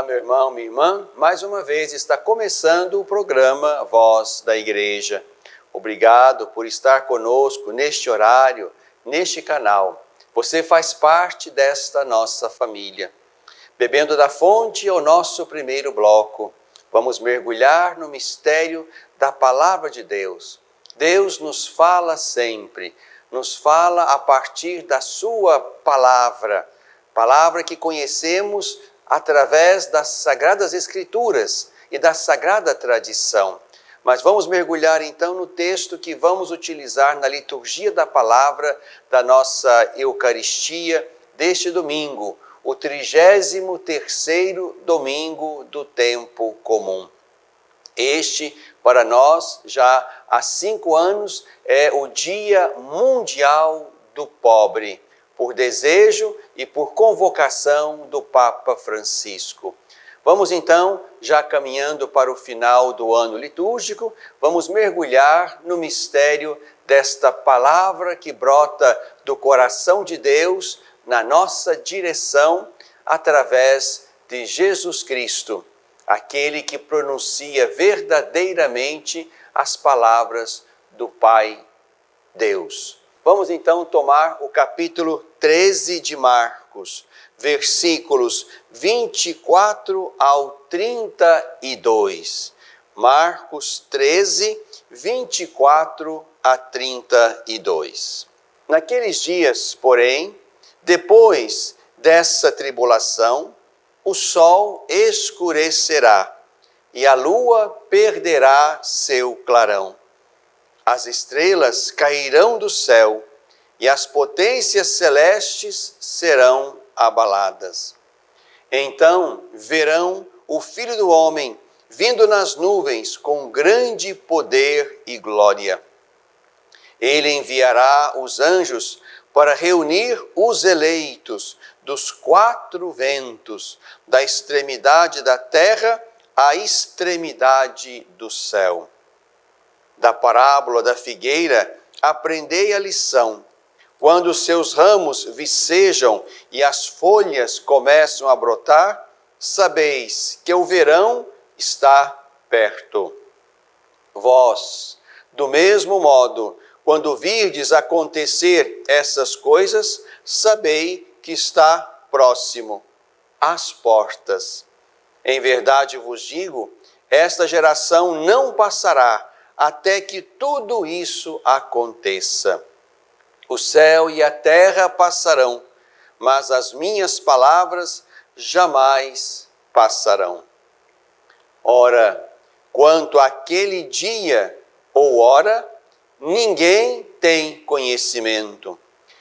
meu irmão, minha irmã. Mais uma vez está começando o programa Voz da Igreja. Obrigado por estar conosco neste horário, neste canal. Você faz parte desta nossa família. Bebendo da fonte é o nosso primeiro bloco. Vamos mergulhar no mistério da Palavra de Deus. Deus nos fala sempre, nos fala a partir da sua palavra. Palavra que conhecemos através das Sagradas Escrituras e da Sagrada Tradição. Mas vamos mergulhar então no texto que vamos utilizar na liturgia da palavra da nossa Eucaristia deste domingo, o 33º domingo do tempo comum. Este, para nós, já há 5 anos, é o Dia Mundial do Pobre, por desejo e por convocação do Papa Francisco. Vamos então, já caminhando para o final do ano litúrgico, vamos mergulhar no mistério desta palavra que brota do coração de Deus na nossa direção através de Jesus Cristo, aquele que pronuncia verdadeiramente as palavras do Pai Deus. Vamos então tomar o capítulo 13 de Marcos, versículos 24 ao 32. Marcos 13, 24 a 32. Naqueles dias, porém, depois dessa tribulação, o sol escurecerá e a lua perderá seu clarão. As estrelas cairão do céu e as potências celestes serão abaladas. Então verão o Filho do Homem vindo nas nuvens com grande poder e glória. Ele enviará os anjos para reunir os eleitos dos 4 ventos, da extremidade da terra à extremidade do céu. Da parábola da figueira, aprendei a lição. Quando os seus ramos vicejam e as folhas começam a brotar, sabeis que o verão está perto. Vós, do mesmo modo, quando virdes acontecer essas coisas, sabei que está próximo, às portas. Em verdade vos digo, esta geração não passará até que tudo isso aconteça. O céu e a terra passarão, mas as minhas palavras jamais passarão. Ora, quanto àquele dia ou hora, ninguém tem conhecimento,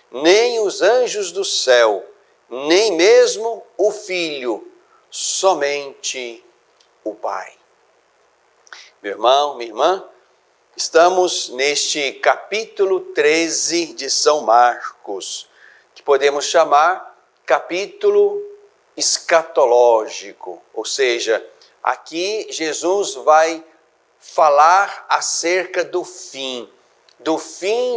nem os anjos do céu, nem mesmo o Filho, somente o Pai. Meu irmão, minha irmã, estamos neste capítulo 13 de São Marcos, que podemos chamar capítulo escatológico, ou seja, aqui Jesus vai falar acerca do fim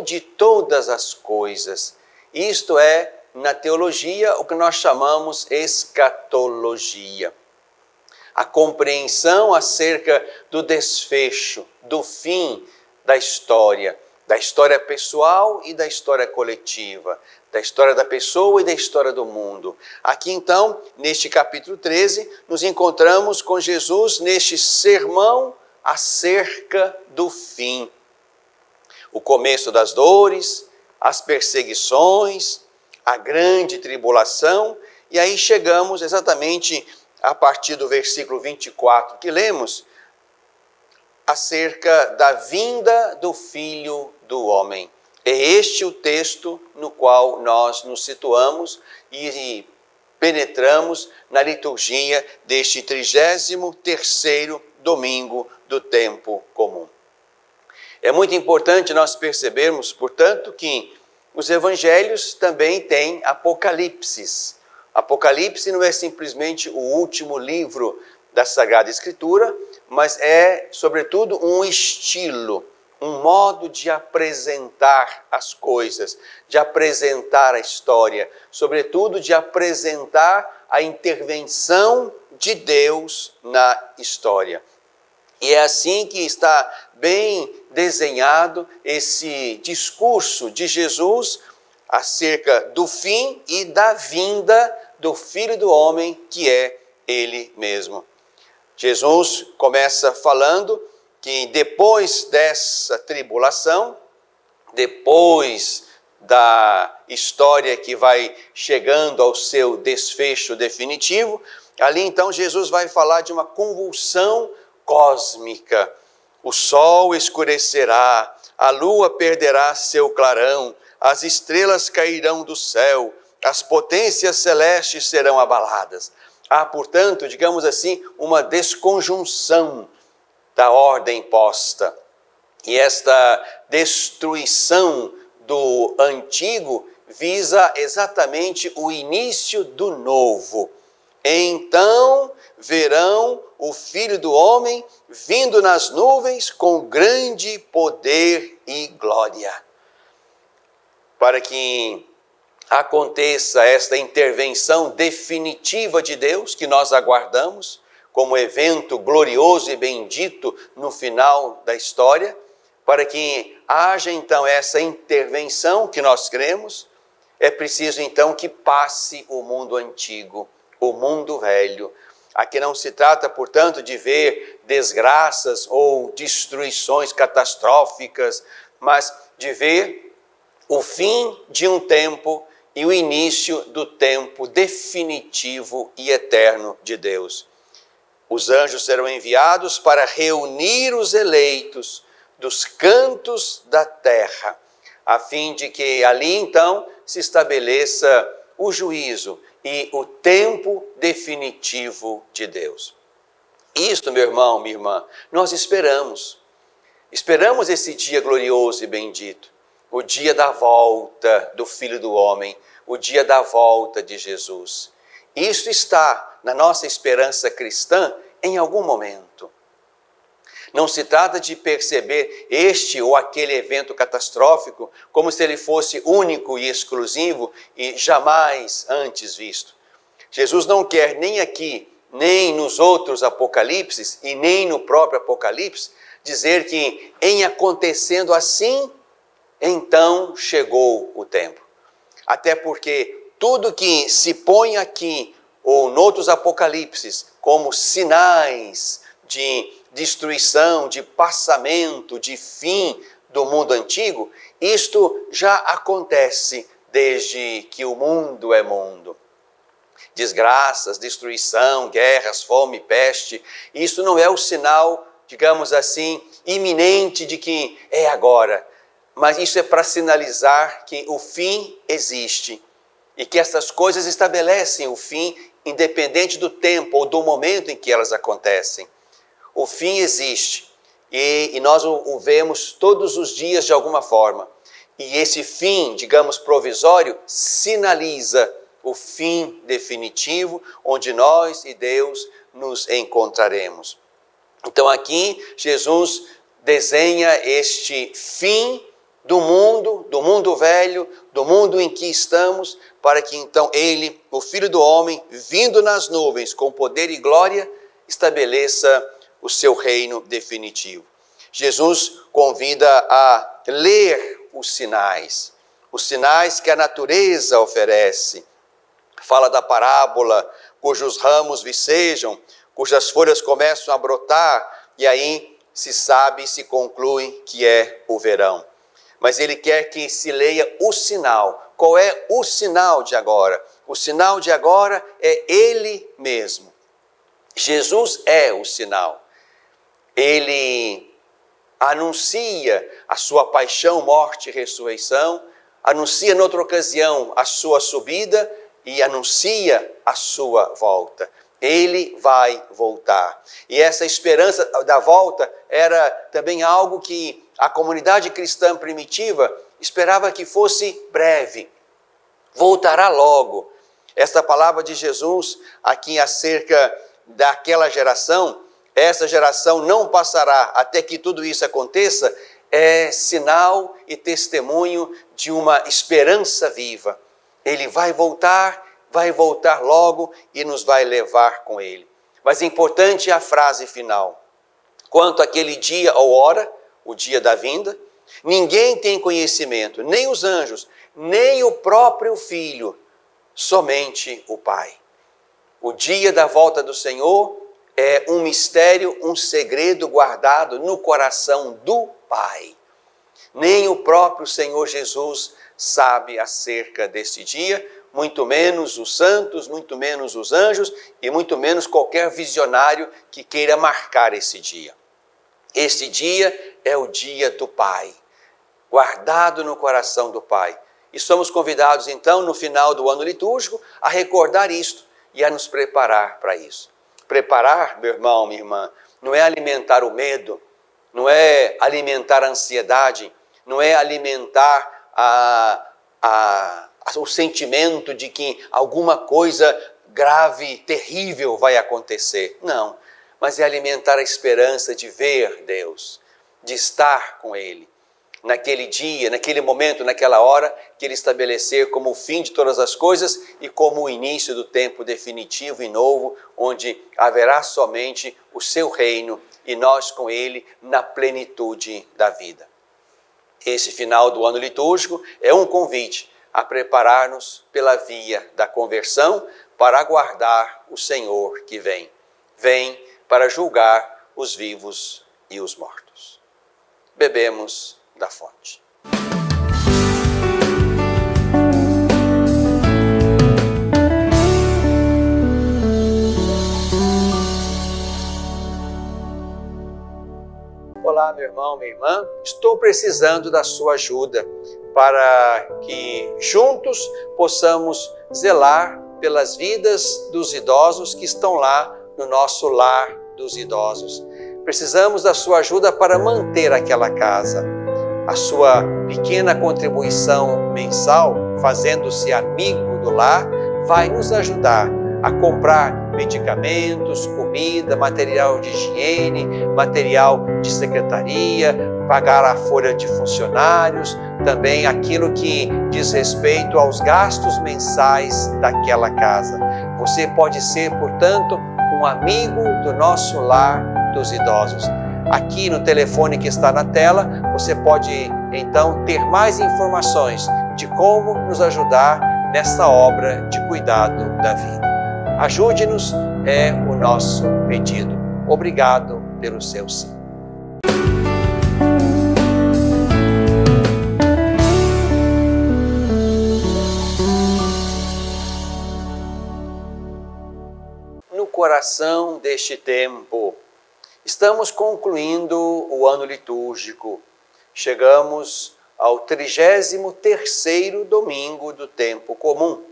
de todas as coisas. Isto é, na teologia, o que nós chamamos escatologia. A compreensão acerca do desfecho, do fim da história pessoal e da história coletiva, da história da pessoa e da história do mundo. Aqui então, neste capítulo 13, nos encontramos com Jesus neste sermão acerca do fim. O começo das dores, as perseguições, a grande tribulação, e aí chegamos exatamente a partir do versículo 24 que lemos, acerca da vinda do Filho do Homem. É este o texto no qual nós nos situamos e penetramos na liturgia deste 33º domingo do tempo comum. É muito importante nós percebermos, portanto, que os evangelhos também têm apocalipses. Apocalipse não é simplesmente o último livro da Sagrada Escritura, mas é, sobretudo, um estilo, um modo de apresentar as coisas, de apresentar a história, sobretudo de apresentar a intervenção de Deus na história. E é assim que está bem desenhado esse discurso de Jesus acerca do fim e da vinda do Filho do Homem, que é Ele mesmo. Jesus começa falando que depois dessa tribulação, depois da história que vai chegando ao seu desfecho definitivo, ali então Jesus vai falar de uma convulsão cósmica. O sol escurecerá, a lua perderá seu clarão, as estrelas cairão do céu, as potências celestes serão abaladas. Há, portanto, digamos assim, uma desconjunção da ordem posta. E esta destruição do antigo visa exatamente o início do novo. Então verão o Filho do Homem vindo nas nuvens com grande poder e glória. Para que aconteça esta intervenção definitiva de Deus, que nós aguardamos como evento glorioso e bendito no final da história, para que haja então essa intervenção que nós cremos, é preciso então que passe o mundo antigo, o mundo velho. Aqui não se trata, portanto, de ver desgraças ou destruições catastróficas, mas de ver o fim de um tempo e o início do tempo definitivo e eterno de Deus. Os anjos serão enviados para reunir os eleitos dos cantos da terra, a fim de que ali então se estabeleça o juízo e o tempo definitivo de Deus. Isto, meu irmão, minha irmã, nós esperamos. Esperamos esse dia glorioso e bendito, o dia da volta do Filho do Homem, o dia da volta de Jesus. Isso está na nossa esperança cristã em algum momento. Não se trata de perceber este ou aquele evento catastrófico como se ele fosse único e exclusivo e jamais antes visto. Jesus não quer nem aqui, nem nos outros apocalipses e nem no próprio Apocalipse dizer que em acontecendo assim, então chegou o tempo. Até porque tudo que se põe aqui ou noutros apocalipses como sinais de destruição, de passamento, de fim do mundo antigo, isto já acontece desde que o mundo é mundo. Desgraças, destruição, guerras, fome, peste, isso não é o sinal, digamos assim, iminente de que é agora. Mas isso é para sinalizar que o fim existe e que essas coisas estabelecem o fim independente do tempo ou do momento em que elas acontecem. O fim existe e nós o vemos todos os dias de alguma forma. E esse fim, digamos, provisório, sinaliza o fim definitivo, onde nós e Deus nos encontraremos. Então aqui Jesus desenha este fim do mundo velho, do mundo em que estamos, para que então ele, o Filho do Homem, vindo nas nuvens com poder e glória, estabeleça o seu reino definitivo. Jesus convida a ler os sinais que a natureza oferece. Fala da parábola cujos ramos vicejam, cujas folhas começam a brotar, e aí se sabe e se conclui que é o verão. Mas ele quer que se leia o sinal. Qual é o sinal de agora? O sinal de agora é ele mesmo. Jesus é o sinal. Ele anuncia a sua paixão, morte e ressurreição, anuncia noutra ocasião a sua subida e anuncia a sua volta. Ele vai voltar. E essa esperança da volta era também algo que a comunidade cristã primitiva esperava que fosse breve. Voltará logo. Esta palavra de Jesus aqui acerca daquela geração, essa geração não passará até que tudo isso aconteça, é sinal e testemunho de uma esperança viva. Ele vai voltar vai voltar logo e nos vai levar com ele. Mas é importante a frase final. Quanto àquele dia ou hora, o dia da vinda, ninguém tem conhecimento, nem os anjos, nem o próprio Filho, somente o Pai. O dia da volta do Senhor é um mistério, um segredo guardado no coração do Pai. Nem o próprio Senhor Jesus sabe acerca desse dia, muito menos os santos, muito menos os anjos e muito menos qualquer visionário que queira marcar esse dia. Este dia é o dia do Pai, guardado no coração do Pai. E somos convidados então, no final do ano litúrgico, a recordar isto e a nos preparar para isso. Preparar, meu irmão, minha irmã, não é alimentar o medo, não é alimentar a ansiedade, não é alimentar o sentimento de que alguma coisa grave, terrível vai acontecer. Não, mas é alimentar a esperança de ver Deus, de estar com Ele, naquele dia, naquele momento, naquela hora que Ele estabelecer como o fim de todas as coisas e como o início do tempo definitivo e novo, onde haverá somente o seu reino e nós com Ele na plenitude da vida. Esse final do ano litúrgico é um convite a preparar-nos pela via da conversão para aguardar o Senhor que vem. Vem para julgar os vivos e os mortos. Bebemos da fonte. Olá, meu irmão, minha irmã, estou precisando da sua ajuda para que juntos possamos zelar pelas vidas dos idosos que estão lá no nosso lar dos idosos. Precisamos da sua ajuda para manter aquela casa. A sua pequena contribuição mensal, fazendo-se amigo do lar, vai nos ajudar a comprar medicamentos, comida, material de higiene, material de secretaria, pagar a folha de funcionários, também aquilo que diz respeito aos gastos mensais daquela casa. Você pode ser, portanto, um amigo do nosso lar dos idosos. Aqui no telefone que está na tela, você pode então ter mais informações de como nos ajudar nessa obra de cuidado da vida. Ajude-nos, é o nosso pedido. Obrigado pelo seu sim. No coração deste tempo, estamos concluindo o ano litúrgico. Chegamos ao 33º domingo do tempo comum.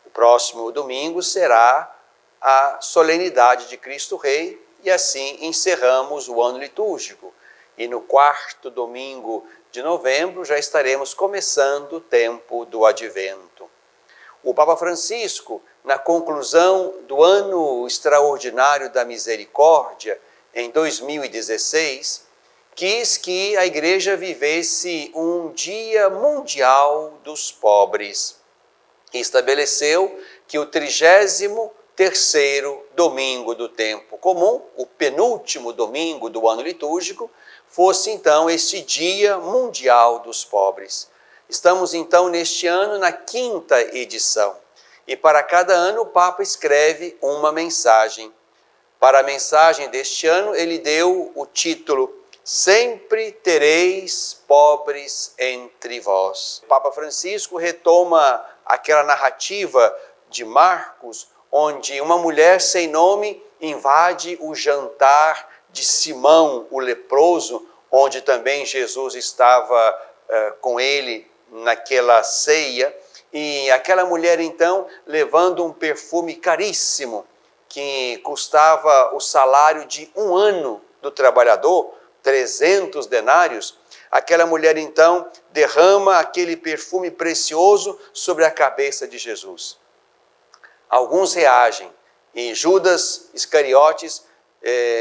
O próximo domingo será a solenidade de Cristo Rei e assim encerramos o ano litúrgico. E no 4º domingo de novembro já estaremos começando o tempo do Advento. O Papa Francisco, na conclusão do ano extraordinário da misericórdia, em 2016, quis que a Igreja vivesse um Dia Mundial dos Pobres. E estabeleceu que o 33º domingo do tempo comum, o penúltimo domingo do ano litúrgico, fosse então esse Dia Mundial dos Pobres. Estamos então neste ano na 5ª edição. E para cada ano o Papa escreve uma mensagem. Para a mensagem deste ano ele deu o título Sempre tereis pobres entre vós. O Papa Francisco retoma aquela narrativa de Marcos, onde uma mulher sem nome invade o jantar de Simão, o leproso, onde também Jesus estava com ele naquela ceia. E aquela mulher, então, levando um perfume caríssimo, que custava o salário de um ano do trabalhador, 300 denários, aquela mulher, então, derrama aquele perfume precioso sobre a cabeça de Jesus. Alguns reagem, e Judas Iscariotes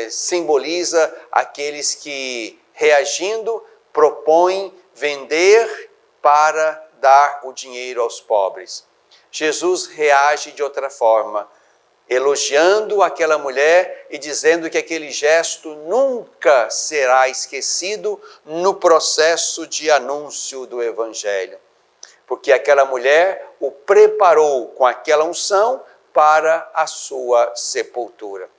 simboliza aqueles que, reagindo, propõem vender para dar o dinheiro aos pobres. Jesus reage de outra forma, elogiando aquela mulher e dizendo que aquele gesto nunca será esquecido no processo de anúncio do Evangelho. Porque aquela mulher o preparou com aquela unção para a sua sepultura.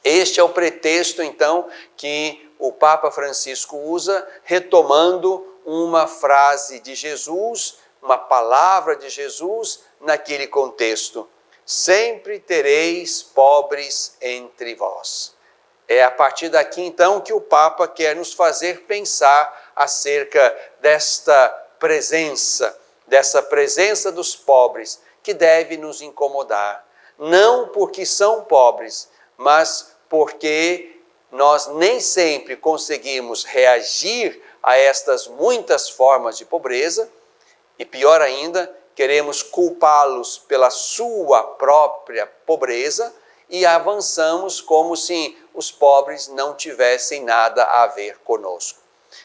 Este é o pretexto, então, que o Papa Francisco usa, retomando uma frase de Jesus, uma palavra de Jesus, naquele contexto. Sempre tereis pobres entre vós. É a partir daqui, então, que o Papa quer nos fazer pensar acerca dessa presença dos pobres, que deve nos incomodar. Não porque são pobres, mas porque nós nem sempre conseguimos reagir a estas muitas formas de pobreza, e pior ainda, queremos culpá-los pela sua própria pobreza e avançamos como se os pobres não tivessem nada a ver conosco.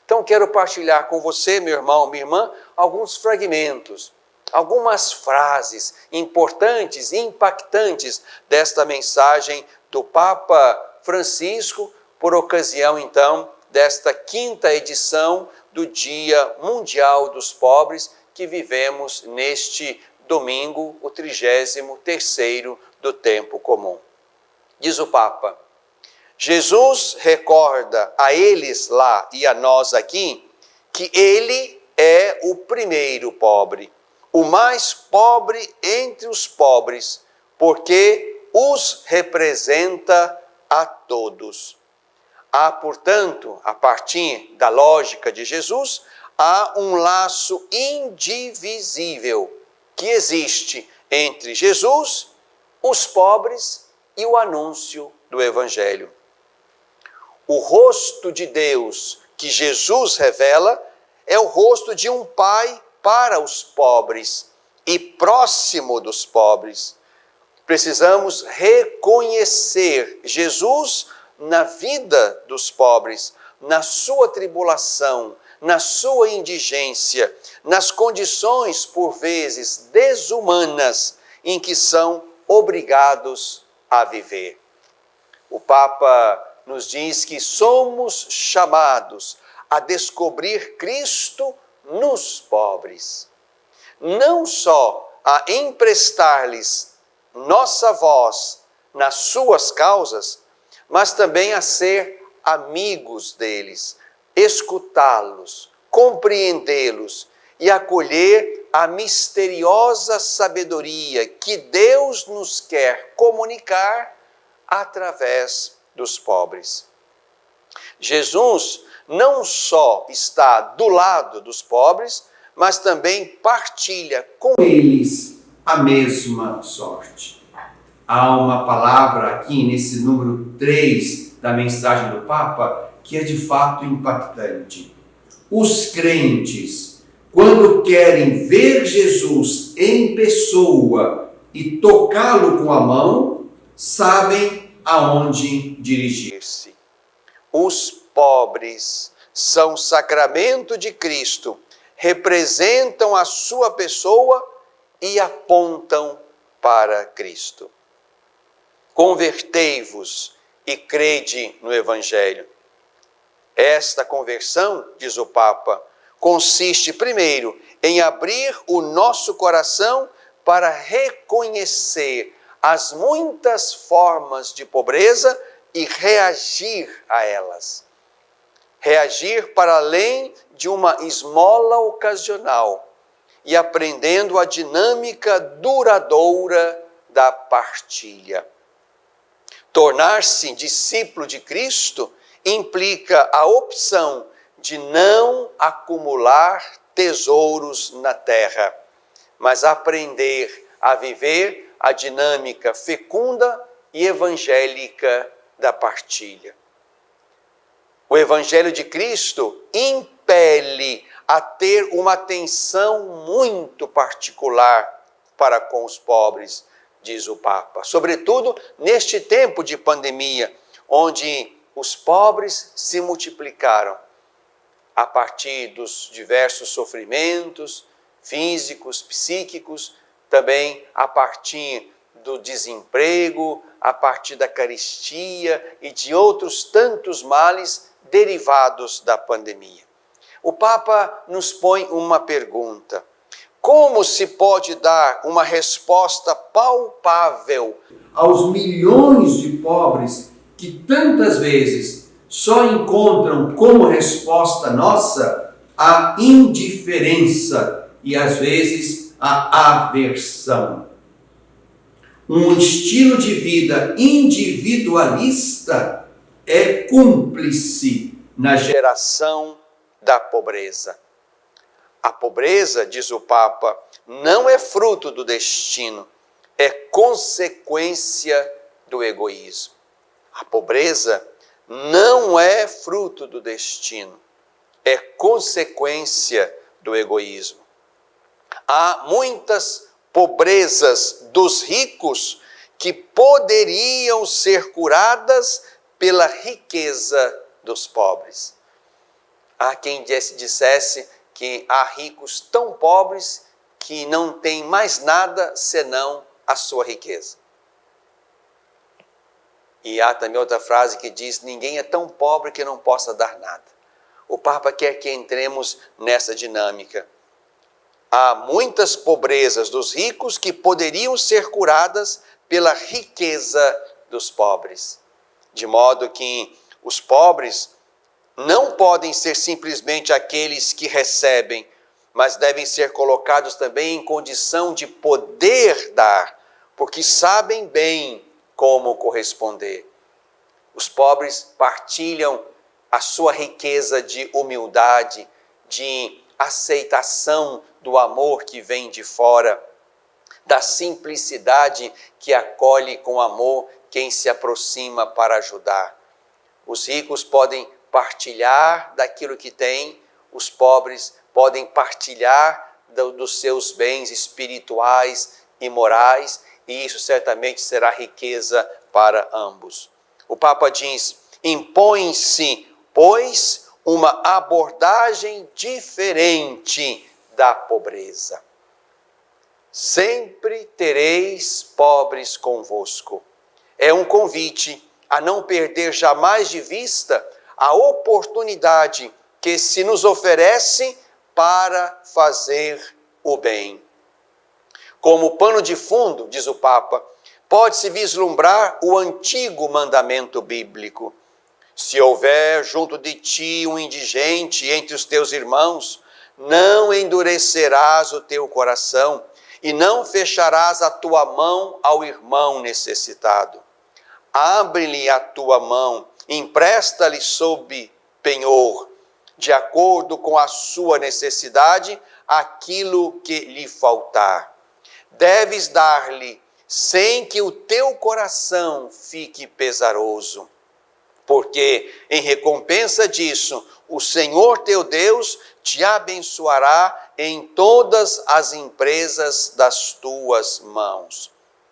Então quero partilhar com você, meu irmão, minha irmã, alguns fragmentos, algumas frases importantes e impactantes desta mensagem do Papa Francisco, por ocasião então desta 5ª edição do Dia Mundial dos Pobres, que vivemos neste domingo, o 33º do tempo comum. Diz o Papa: Jesus recorda a eles lá e a nós aqui que ele é o primeiro pobre, o mais pobre entre os pobres, porque os representa a todos. Há, portanto, a partir da lógica de Jesus, há um laço indivisível que existe entre Jesus, os pobres e o anúncio do Evangelho. O rosto de Deus que Jesus revela é o rosto de um pai para os pobres e próximo dos pobres. Precisamos reconhecer Jesus na vida dos pobres, na sua tribulação, na sua indigência, nas condições, por vezes, desumanas em que são obrigados a viver. O Papa nos diz que somos chamados a descobrir Cristo nos pobres. Não só a emprestar-lhes nossa voz nas suas causas, mas também a ser amigos deles, escutá-los, compreendê-los e acolher a misteriosa sabedoria que Deus nos quer comunicar através dos pobres. Jesus não só está do lado dos pobres, mas também partilha com eles a mesma sorte. Há uma palavra aqui nesse número 3 da mensagem do Papa que é de fato impactante. Os crentes, quando querem ver Jesus em pessoa e tocá-lo com a mão, sabem aonde dirigir-se. Os pobres são sacramento de Cristo, representam a sua pessoa e apontam para Cristo. Convertei-vos e crede no Evangelho. Esta conversão, diz o Papa, consiste primeiro em abrir o nosso coração para reconhecer as muitas formas de pobreza e reagir a elas. Reagir para além de uma esmola ocasional e aprendendo a dinâmica duradoura da partilha. Tornar-se discípulo de Cristo implica a opção de não acumular tesouros na terra, mas aprender a viver a dinâmica fecunda e evangélica da partilha. O Evangelho de Cristo impele a ter uma atenção muito particular para com os pobres, diz o Papa. Sobretudo neste tempo de pandemia, onde os pobres se multiplicaram a partir dos diversos sofrimentos físicos, psíquicos, também a partir do desemprego, a partir da carestia e de outros tantos males derivados da pandemia. O Papa nos põe uma pergunta: como se pode dar uma resposta palpável aos milhões de pobres que tantas vezes só encontram como resposta nossa a indiferença e às vezes a aversão? Um estilo de vida individualista é cúmplice na geração da pobreza. A pobreza, diz o Papa, não é fruto do destino, é consequência do egoísmo. A pobreza não é fruto do destino, é consequência do egoísmo. Há muitas pobrezas dos ricos que poderiam ser curadas pela riqueza dos pobres. Há quem dissesse que há ricos tão pobres que não têm mais nada senão a sua riqueza. E há também outra frase que diz: ninguém é tão pobre que não possa dar nada. O Papa quer que entremos nessa dinâmica. Há muitas pobrezas dos ricos que poderiam ser curadas pela riqueza dos pobres. De modo que os pobres não podem ser simplesmente aqueles que recebem, mas devem ser colocados também em condição de poder dar, porque sabem bem como corresponder. Os pobres partilham a sua riqueza de humildade, de aceitação do amor que vem de fora, da simplicidade que acolhe com amor quem se aproxima para ajudar. Os ricos podem partilhar daquilo que têm, os pobres podem partilhar dos seus bens espirituais e morais, e isso certamente será riqueza para ambos. O Papa diz: impõe-se, pois, uma abordagem diferente da pobreza. Sempre tereis pobres convosco. É um convite a não perder jamais de vista a oportunidade que se nos oferece para fazer o bem. Como pano de fundo, diz o Papa, pode-se vislumbrar o antigo mandamento bíblico. Se houver junto de ti um indigente entre os teus irmãos, não endurecerás o teu coração e não fecharás a tua mão ao irmão necessitado. Abre-lhe a tua mão, empresta-lhe sob penhor, de acordo com a sua necessidade, aquilo que lhe faltar. Deves dar-lhe sem que o teu coração fique pesaroso, porque em recompensa disso, o Senhor teu Deus te abençoará em todas as empresas das tuas mãos.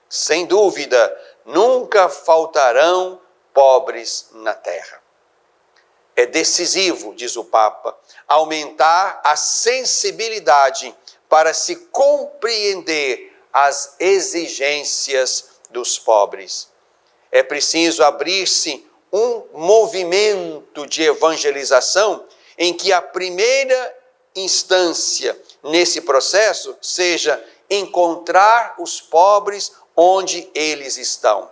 Sem dúvida, nunca faltarão pobres na terra. É decisivo, diz o Papa, aumentar a sensibilidade para se compreender as exigências dos pobres. É preciso abrir-se um movimento de evangelização em que a primeira instância nesse processo seja encontrar os pobres onde eles estão.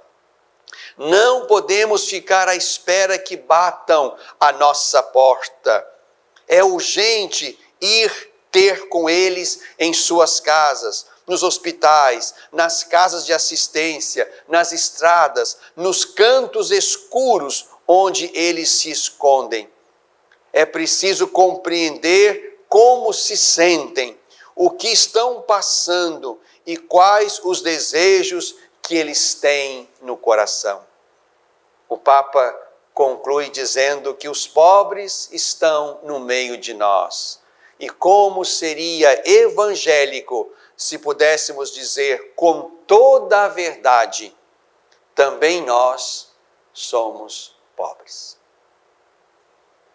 Não podemos ficar à espera que batam a nossa porta. É urgente ir ter com eles em suas casas, nos hospitais, nas casas de assistência, nas estradas, nos cantos escuros onde eles se escondem. É preciso compreender como se sentem, o que estão passando e quais os desejos que eles têm no coração. O Papa conclui dizendo que os pobres estão no meio de nós. E como seria evangélico se pudéssemos dizer com toda a verdade, também nós somos pobres.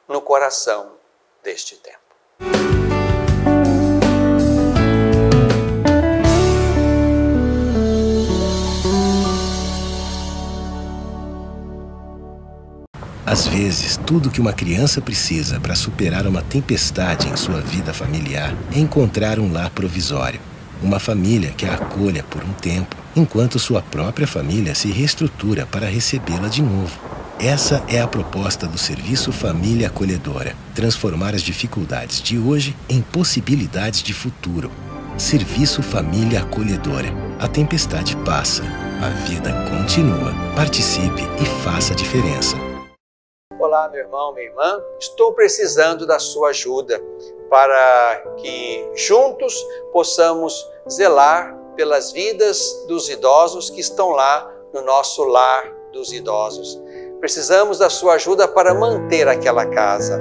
No coração deste tempo. Às vezes, tudo que uma criança precisa para superar uma tempestade em sua vida familiar é encontrar um lar provisório. Uma família que a acolha por um tempo, enquanto sua própria família se reestrutura para recebê-la de novo. Essa é a proposta do Serviço Família Acolhedora: transformar as dificuldades de hoje em possibilidades de futuro. Serviço Família Acolhedora. A tempestade passa, a vida continua. Participe e faça a diferença. Olá, meu irmão, minha irmã. Estou precisando da sua ajuda para que juntos possamos zelar pelas vidas dos idosos que estão lá no nosso lar dos idosos. Precisamos da sua ajuda para manter aquela casa.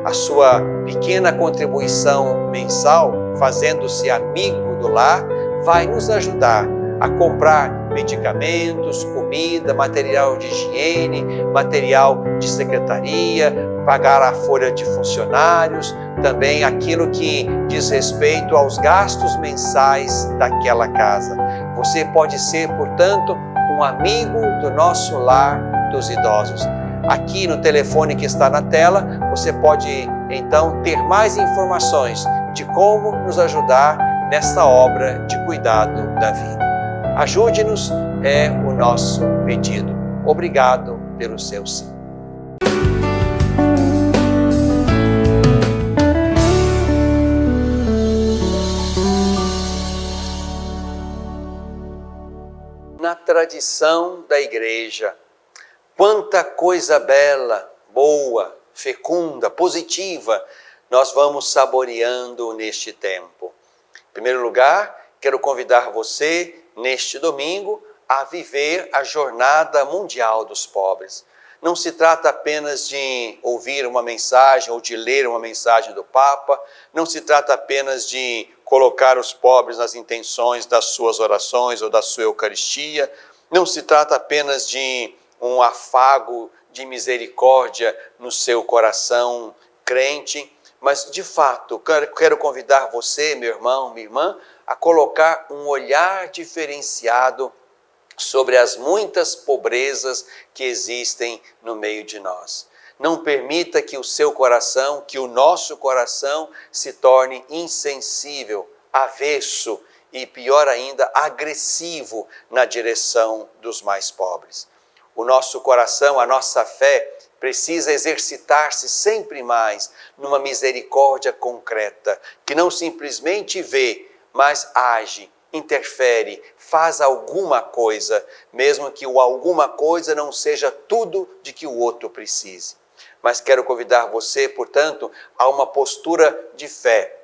A sua pequena contribuição mensal, fazendo-se amigo do lar, vai nos ajudar a comprar medicamentos, comida, material de higiene, material de secretaria, pagar a folha de funcionários, também aquilo que diz respeito aos gastos mensais daquela casa. Você pode ser, portanto, um amigo do nosso lar dos idosos. Aqui no telefone que está na tela, você pode então ter mais informações de como nos ajudar nessa obra de cuidado da vida. Ajude-nos, é o nosso pedido. Obrigado pelo seu sim. Na tradição da Igreja, quanta coisa bela, boa, fecunda, positiva nós vamos saboreando neste tempo. Em primeiro lugar, quero convidar você, neste domingo, a viver a Jornada Mundial dos Pobres. Não se trata apenas de ouvir uma mensagem ou de ler uma mensagem do Papa, não se trata apenas de colocar os pobres nas intenções das suas orações ou da sua Eucaristia, não se trata apenas de um afago de misericórdia no seu coração crente, mas de fato quero convidar você, meu irmão, minha irmã, a colocar um olhar diferenciado sobre as muitas pobrezas que existem no meio de nós. Não permita que o seu coração, que o nosso coração se torne insensível, avesso e, pior ainda, agressivo na direção dos mais pobres. O nosso coração, a nossa fé, precisa exercitar-se sempre mais numa misericórdia concreta, que não simplesmente vê, mas age, interfere, faz alguma coisa, mesmo que o alguma coisa não seja tudo de que o outro precise. Mas quero convidar você, portanto, a uma postura de fé,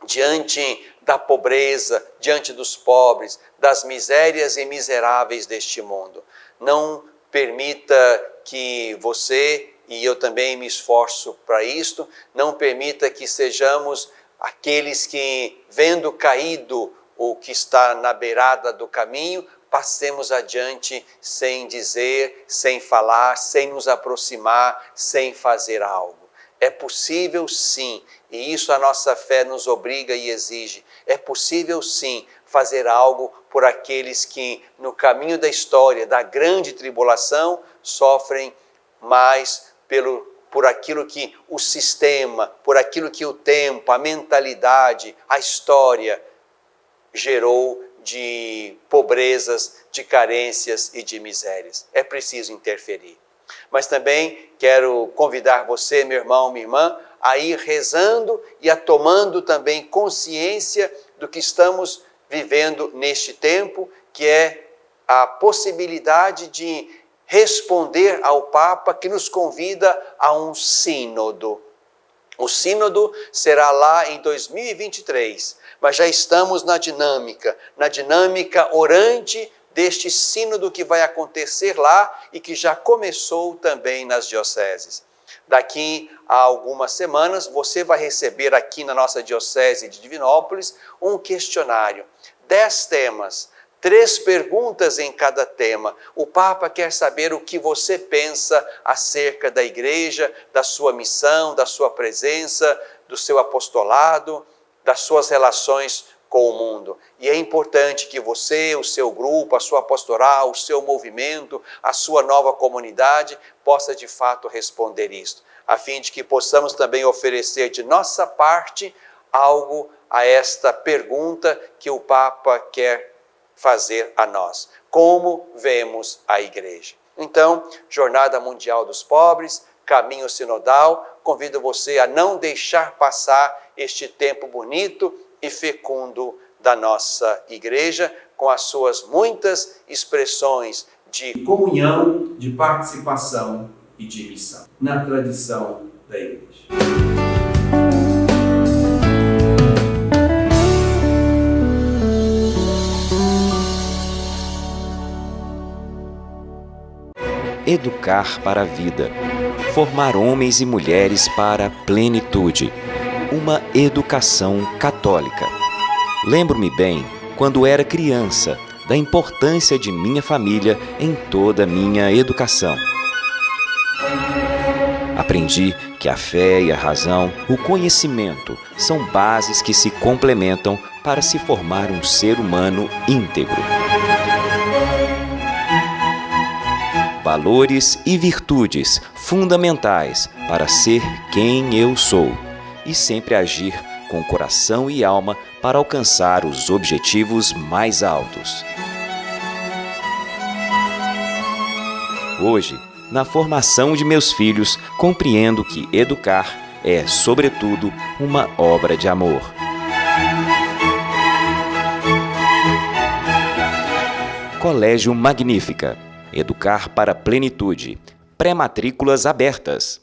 diante da pobreza, diante dos pobres, das misérias e miseráveis deste mundo. Não permita que você, e eu também me esforço para isto, não permita que sejamos aqueles que, vendo caído o que está na beirada do caminho, passemos adiante sem dizer, sem falar, sem nos aproximar, sem fazer algo. É possível sim, e isso a nossa fé nos obriga e exige, é possível sim fazer algo por aqueles que no caminho da história, da grande tribulação, sofrem mais por aquilo que o sistema, por aquilo que o tempo, a mentalidade, a história gerou de pobrezas, de carências e de misérias. É preciso interferir. Mas também quero convidar você, meu irmão, minha irmã, a ir rezando e a tomando também consciência do que estamos vivendo neste tempo, que é a possibilidade de responder ao Papa que nos convida a um sínodo. O sínodo será lá em 2023, mas já estamos na dinâmica orante deste sínodo que vai acontecer lá e que já começou também nas dioceses. Daqui a algumas semanas, você vai receber aqui na nossa diocese de Divinópolis um questionário, 10 temas, 3 perguntas em cada tema. O Papa quer saber o que você pensa acerca da Igreja, da sua missão, da sua presença, do seu apostolado, das suas relações com o mundo. E é importante que você, o seu grupo, a sua pastoral, o seu movimento, a sua nova comunidade possa de fato responder isto, a fim de que possamos também oferecer de nossa parte algo a esta pergunta que o Papa quer fazer a nós. Como vemos a Igreja? Então, Jornada Mundial dos Pobres, Caminho Sinodal, convido você a não deixar passar este tempo bonito e fecundo da nossa Igreja, com as suas muitas expressões de comunhão, de participação e de missão, na tradição da Igreja. Educar para a vida. Formar homens e mulheres para a plenitude. Uma educação católica. Lembro-me bem, quando era criança, da importância de minha família em toda a minha educação. Aprendi que a fé e a razão, o conhecimento, são bases que se complementam para se formar um ser humano íntegro. Valores e virtudes fundamentais para ser quem eu sou e sempre agir com coração e alma para alcançar os objetivos mais altos. Hoje, na formação de meus filhos, compreendo que educar é, sobretudo, uma obra de amor. Colégio Magnífica. Educar para a plenitude. Pré-matrículas abertas.